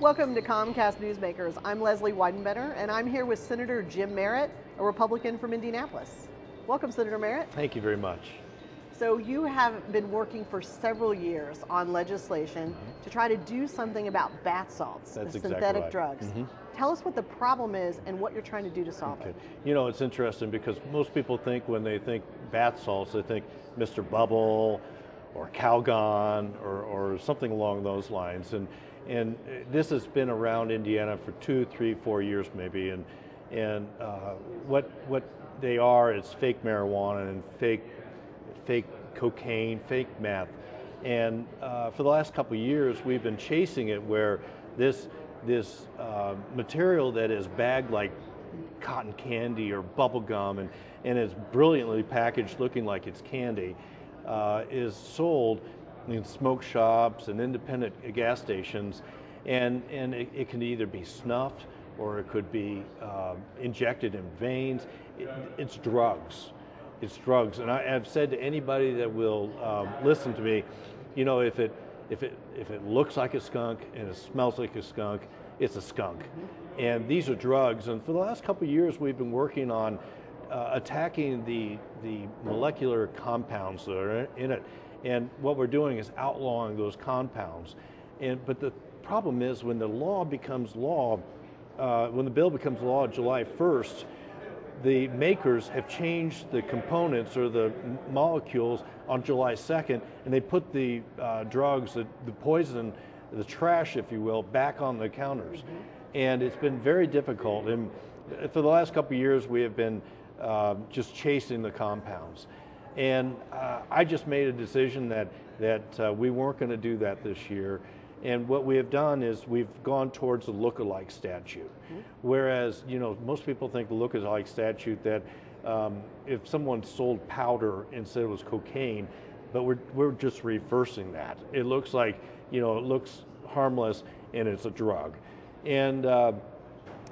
Welcome to Comcast Newsmakers. I'm Leslie Weidenbetter, and I'm here with Senator Jim Merritt, a Republican from Indianapolis. Welcome, Senator Merritt. Thank you very much. So you have been working for several years on legislation to try to do something about bath salts, That's the exactly synthetic right. drugs. Tell us what the problem is and what you're trying to do to solve it. You know, it's interesting because most people think when they think bath salts, they think Mr. Bubble or Calgon or something along those lines. And this has been around Indiana for 2, 3, 4 years maybe. And what they are is fake marijuana and fake cocaine, fake meth. And for the last couple of years, we've been chasing it where this material that is bagged like cotton candy or bubble gum and is brilliantly packaged looking like it's candy is sold in smoke shops and independent gas stations, and it can either be snuffed or it could be injected in veins. It's drugs. It's drugs, and I've said to anybody that will listen to me, you know, if it looks like a skunk and it smells like a skunk, it's a skunk. And these are drugs. And for the last couple of years, we've been working on attacking the molecular compounds that are in it. And what we're doing is outlawing those compounds. But the problem is when the law becomes law, when the bill becomes law July 1st, the makers have changed the components or the molecules on July 2nd, and they put the drugs, the poison, the trash, if you will, back on the counters. And it's been very difficult. And for the last couple of years, we have been just chasing the compounds. And I just made a decision that we weren't going to do that this year. And what we have done is we've gone towards the look-alike statute. Whereas, you know, most people think the look-alike statute that if someone sold powder and said it was cocaine, but we're just reversing that. It looks like, you know, it looks harmless and it's a drug. And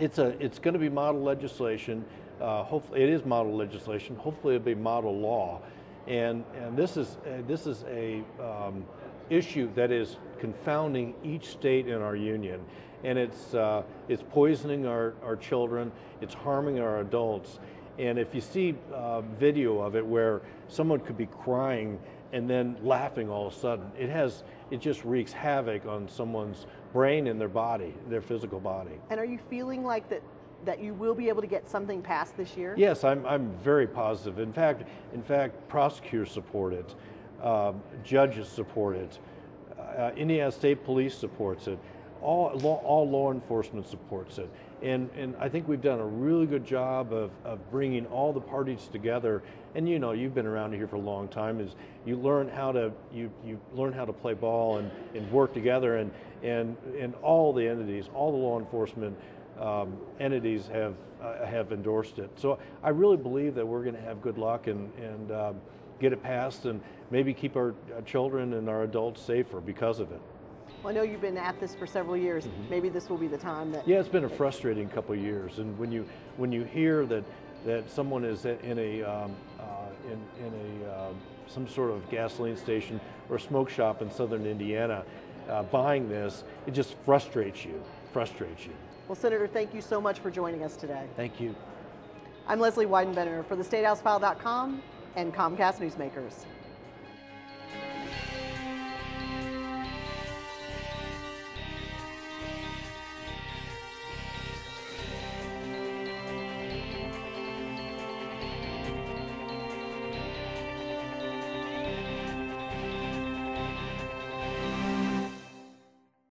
it's going to be model legislation. Hopefully, it is model legislation. Hopefully, it'll be model law. And this is a issue that is confounding each state in our union, and it's poisoning our children, it's harming our adults. And if you see video of it where someone could be crying and then laughing all of a sudden, it just wreaks havoc on someone's brain and their body, their physical body. And are you feeling like that you will be able to get something passed this year? Yes, I'm very positive. In fact, prosecutors support it. Judges support it. Indiana State Police supports it. All law enforcement supports it. And I think we've done a really good job of bringing all the parties together. And you know, you've been around here for a long time. Is you learn how to play ball and work together. And all the entities, all the law enforcement entities have endorsed it. So I really believe that we're going to have good luck and get it passed and maybe keep our children and our adults safer because of it. Well, I know you've been at this for several years. Maybe this will be the time that... Yeah, it's been a frustrating couple of years, and when you hear that someone is in some sort of gasoline station or smoke shop in southern Indiana buying this, it just frustrates you. Well, Senator, thank you so much for joining us today. Thank you. I'm Leslie Weidenbetter for the StateHouseFile.com and Comcast Newsmakers.